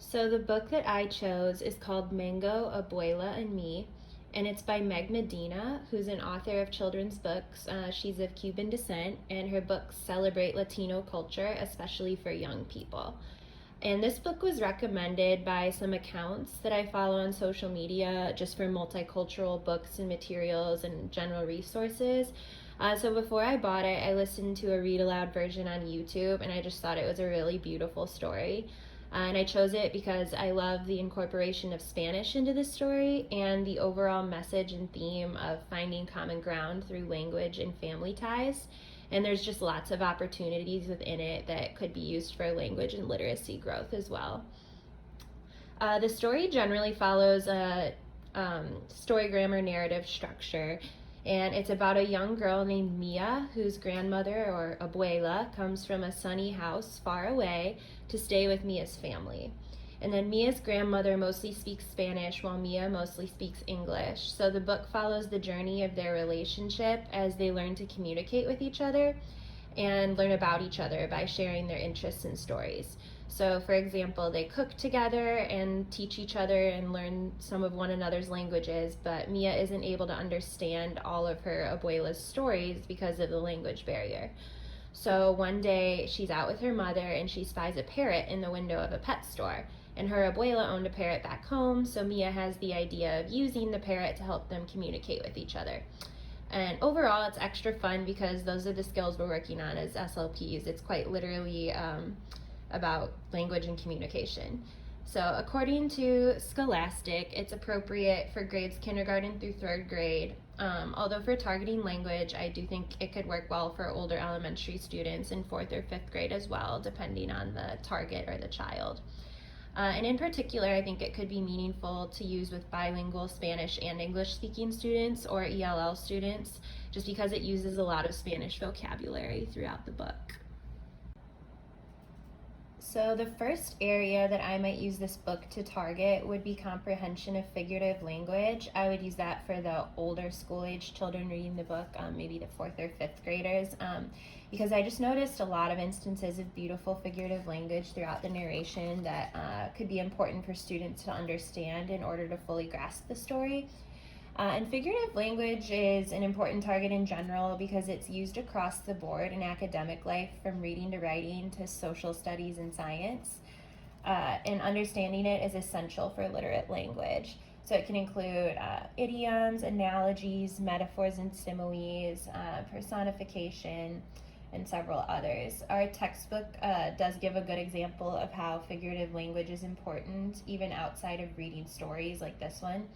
So the book that I chose is called Mango, Abuela, and Me, and it's by Meg Medina, who's an author of children's books. She's of Cuban descent, and her books celebrate Latino culture, especially for young people. And this book was recommended by some accounts that I follow on social media just for multicultural books and materials and general resources. So before I bought it, I listened to a read aloud version on YouTube, and I just thought it was a really beautiful story. And I chose it because I love the incorporation of Spanish into the story and the overall message and theme of finding common ground through language and family ties. And there's just lots of opportunities within it that could be used for language and literacy growth as well. The story generally follows a story grammar narrative structure, and it's about a young girl named Mia whose grandmother, or abuela, comes from a sunny house far away to stay with Mia's family. And then Mia's grandmother mostly speaks Spanish while Mia mostly speaks English. So the book follows the journey of their relationship as they learn to communicate with each other and learn about each other by sharing their interests and stories. So, for example, they cook together and teach each other and learn some of one another's languages, but Mia isn't able to understand all of her abuela's stories because of the language barrier. So one day she's out with her mother and she spies a parrot in the window of a pet store. And her abuela owned a parrot back home, so Mia has the idea of using the parrot to help them communicate with each other. And overall, it's extra fun because those are the skills we're working on as SLPs. It's quite literally about language and communication. So according to Scholastic, it's appropriate for grades kindergarten through third grade. Although for targeting language, I do think it could work well for older elementary students in fourth or fifth grade as well, depending on the target or the child. And in particular, I think it could be meaningful to use with bilingual Spanish and English speaking students or ELL students, just because it uses a lot of Spanish vocabulary throughout the book. So the first area that I might use this book to target would be comprehension of figurative language. I would use that for the older school age children reading the book, maybe the fourth or fifth graders, because I just noticed a lot of instances of beautiful figurative language throughout the narration that could be important for students to understand in order to fully grasp the story. And figurative language is an important target in general because it's used across the board in academic life, from reading to writing to social studies and science. And understanding it is essential for literate language. So it can include idioms, analogies, metaphors and similes, personification, and several others. Our textbook does give a good example of how figurative language is important even outside of reading stories like this one.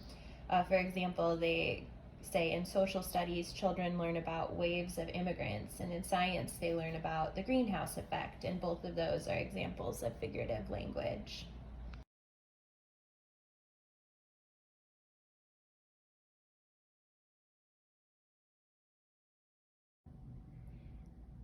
For example, they say in social studies, children learn about waves of immigrants, and in science, they learn about the greenhouse effect, and both of those are examples of figurative language.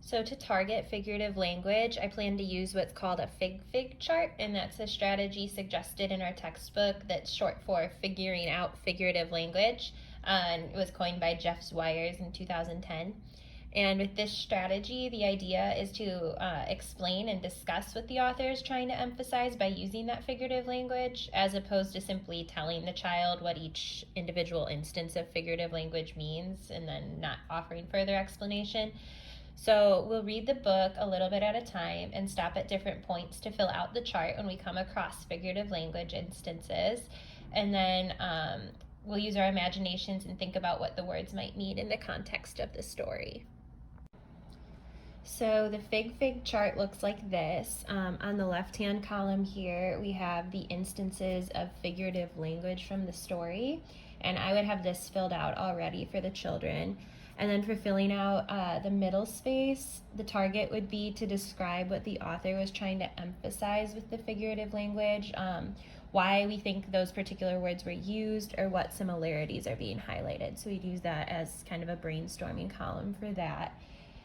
So to target figurative language, I plan to use what's called a fig chart, and that's a strategy suggested in our textbook that's short for figuring out figurative language, and it was coined by Jeff Zwires in 2010. And with this strategy, the idea is to explain and discuss what the author is trying to emphasize by using that figurative language, as opposed to simply telling the child what each individual instance of figurative language means and then not offering further explanation. So we'll read the book a little bit at a time and stop at different points to fill out the chart when we come across figurative language instances. And then we'll use our imaginations and think about what the words might mean in the context of the story. So the fig chart looks like this. On the left-hand column here, we have the instances of figurative language from the story. And I would have this filled out already for the children. And then for filling out the middle space, the target would be to describe what the author was trying to emphasize with the figurative language, why we think those particular words were used, or what similarities are being highlighted. So we'd use that as kind of a brainstorming column for that.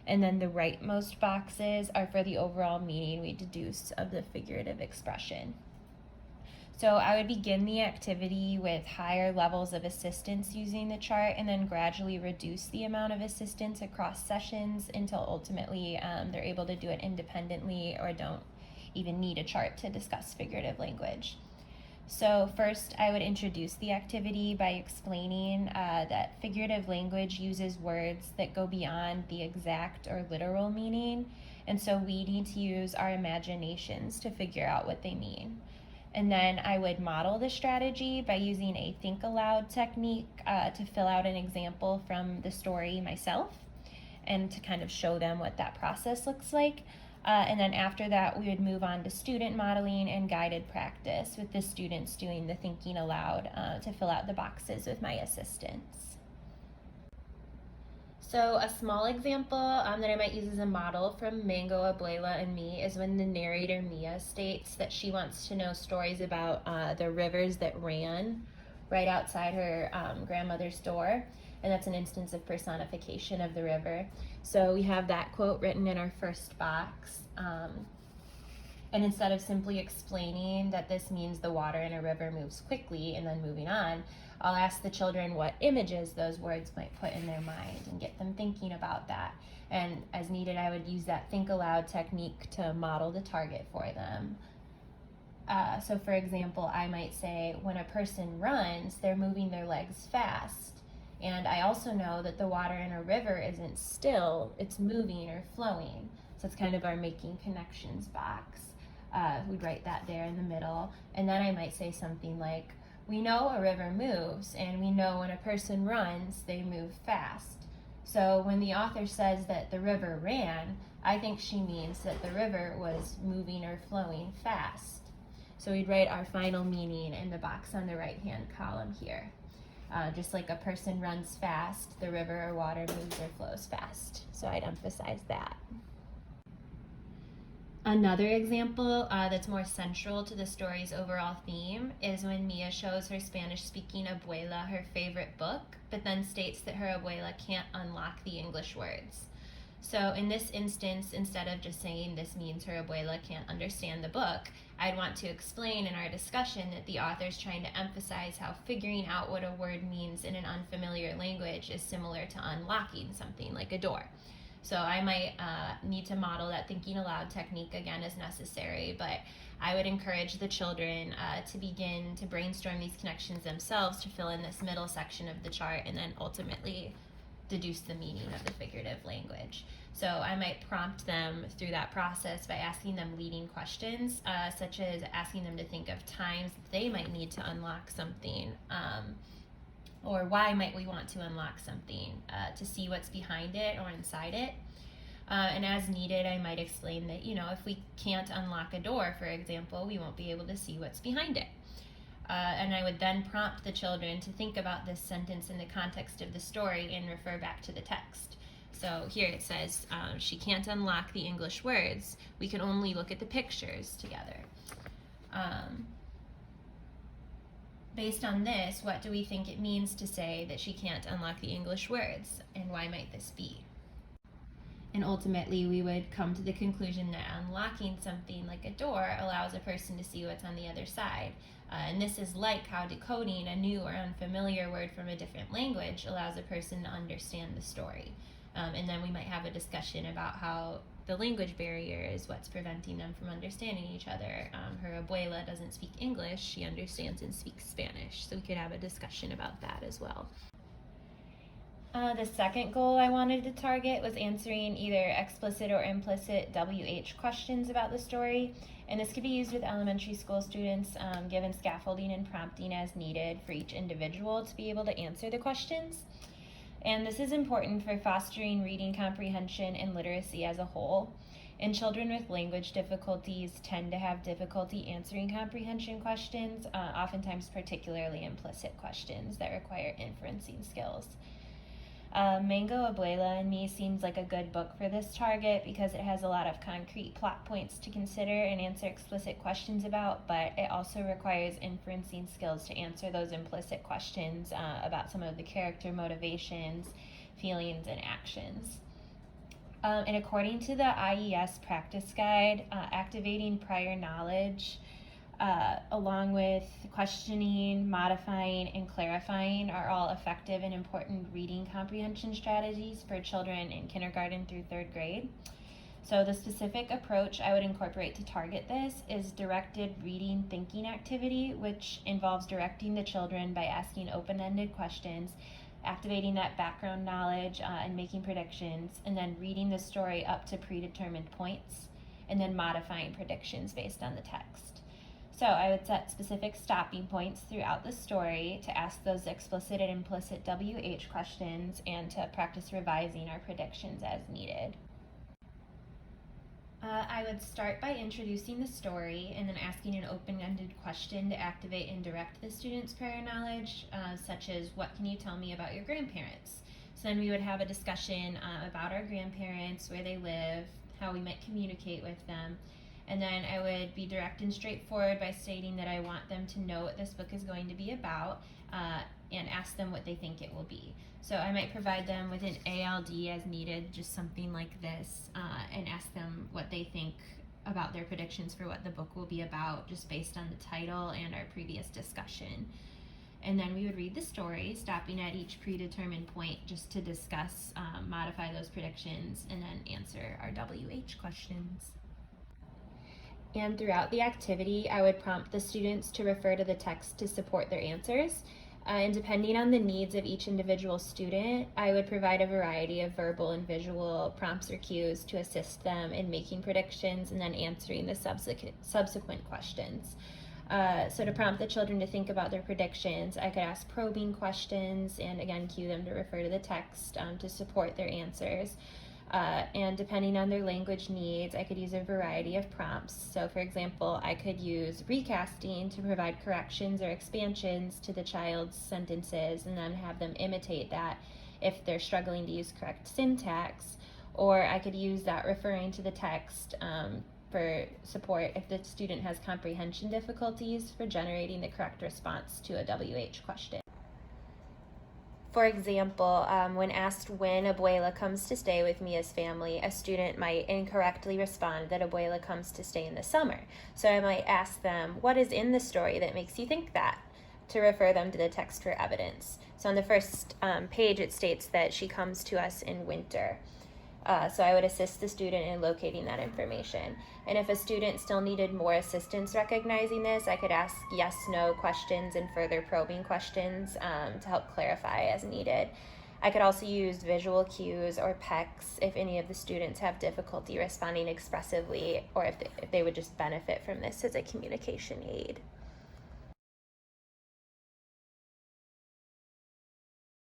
And then the rightmost boxes are for the overall meaning we deduce of the figurative expression. So I would begin the activity with higher levels of assistance using the chart, and then gradually reduce the amount of assistance across sessions until ultimately they're able to do it independently or don't even need a chart to discuss figurative language. So first, I would introduce the activity by explaining that figurative language uses words that go beyond the exact or literal meaning, and so we need to use our imaginations to figure out what they mean. And then I would model the strategy by using a think aloud technique to fill out an example from the story myself and to kind of show them what that process looks like. And then after that, we would move on to student modeling and guided practice with the students doing the thinking aloud to fill out the boxes with my assistants. So a small example that I might use as a model from Mango, Abuela, and Me is when the narrator Mia states that she wants to know stories about the rivers that ran right outside her grandmother's door. And that's an instance of personification of the river. So we have that quote written in our first box. And instead of simply explaining that this means the water in a river moves quickly and then moving on, I'll ask the children what images those words might put in their mind and get them thinking about that. And as needed, I would use that think aloud technique to model the target for them. So for example, I might say, when a person runs, they're moving their legs fast. And I also know that the water in a river isn't still, it's moving or flowing. So it's kind of our making connections box. We'd write that there in the middle. And then I might say something like, we know a river moves, and we know when a person runs, they move fast. So when the author says that the river ran, I think she means that the river was moving or flowing fast. So we'd write our final meaning in the box on the right-hand column here. Just like a person runs fast, the river or water moves or flows fast. So I'd emphasize that. Another example that's more central to the story's overall theme is when Mia shows her Spanish-speaking abuela her favorite book, but then states that her abuela can't unlock the English words. So in this instance, instead of just saying this means her abuela can't understand the book, I'd want to explain in our discussion that the author's trying to emphasize how figuring out what a word means in an unfamiliar language is similar to unlocking something like a door. So I might need to model that thinking aloud technique again as necessary, but I would encourage the children to begin to brainstorm these connections themselves to fill in this middle section of the chart and then ultimately deduce the meaning of the figurative language. So I might prompt them through that process by asking them leading questions, such as asking them to think of times they might need to unlock something, or why might we want to unlock something, to see what's behind it or inside it. And as needed, I might explain that, if we can't unlock a door, for example, we won't be able to see what's behind it. And I would then prompt the children to think about this sentence in the context of the story and refer back to the text. So here it says, she can't unlock the English words. We can only look at the pictures together. Based on this, what do we think it means to say that she can't unlock the English words, and why might this be? And ultimately, we would come to the conclusion that unlocking something like a door allows a person to see what's on the other side. And this is like how decoding a new or unfamiliar word from a different language allows a person to understand the story. And then we might have a discussion about how the language barrier is what's preventing them from understanding each other. Her abuela doesn't speak English, she understands and speaks Spanish. So we could have a discussion about that as well. The second goal I wanted to target was answering either explicit or implicit WH questions about the story. And this could be used with elementary school students, given scaffolding and prompting as needed for each individual to be able to answer the questions. And this is important for fostering reading comprehension and literacy as a whole. And children with language difficulties tend to have difficulty answering comprehension questions, oftentimes particularly implicit questions that require inferencing skills. Mango, Abuela, and Me seems like a good book for this target because it has a lot of concrete plot points to consider and answer explicit questions about, but it also requires inferencing skills to answer those implicit questions about some of the character motivations, feelings, and actions. And according to the IES practice guide, activating prior knowledge along with questioning, modifying, and clarifying are all effective and important reading comprehension strategies for children in kindergarten through third grade. So the specific approach I would incorporate to target this is directed reading thinking activity, which involves directing the children by asking open-ended questions, activating that background knowledge and making predictions, and then reading the story up to predetermined points, and then modifying predictions based on the text. So I would set specific stopping points throughout the story to ask those explicit and implicit WH questions and to practice revising our predictions as needed. I would start by introducing the story and then asking an open-ended question to activate and direct the student's prior knowledge, such as, what can you tell me about your grandparents? So then we would have a discussion about our grandparents, where they live, how we might communicate with them. And then I would be direct and straightforward by stating that I want them to know what this book is going to be about, and ask them what they think it will be. So I might provide them with an ALD as needed, just something like this, and ask them what they think about their predictions for what the book will be about, just based on the title and our previous discussion. And then we would read the story, stopping at each predetermined point just to discuss, modify those predictions, and then answer our WH questions. And throughout the activity, I would prompt the students to refer to the text to support their answers. And depending on the needs of each individual student, I would provide a variety of verbal and visual prompts or cues to assist them in making predictions and then answering the subsequent questions. So to prompt the children to think about their predictions, I could ask probing questions and again cue them to refer to the text to support their answers. And depending on their language needs, I could use a variety of prompts. So for example, I could use recasting to provide corrections or expansions to the child's sentences and then have them imitate that if they're struggling to use correct syntax. Or I could use that referring to the text for support if the student has comprehension difficulties for generating the correct response to a WH question. For example, when asked when Abuela comes to stay with Mia's family, a student might incorrectly respond that Abuela comes to stay in the summer. So I might ask them, what is in the story that makes you think that? To refer them to the text for evidence. So on the first page, it states that she comes to us in winter. So I would assist the student in locating that information. And if a student still needed more assistance recognizing this, I could ask yes/no questions and further probing questions to help clarify as needed. I could also use visual cues or PECs if any of the students have difficulty responding expressively, or if they would just benefit from this as a communication aid.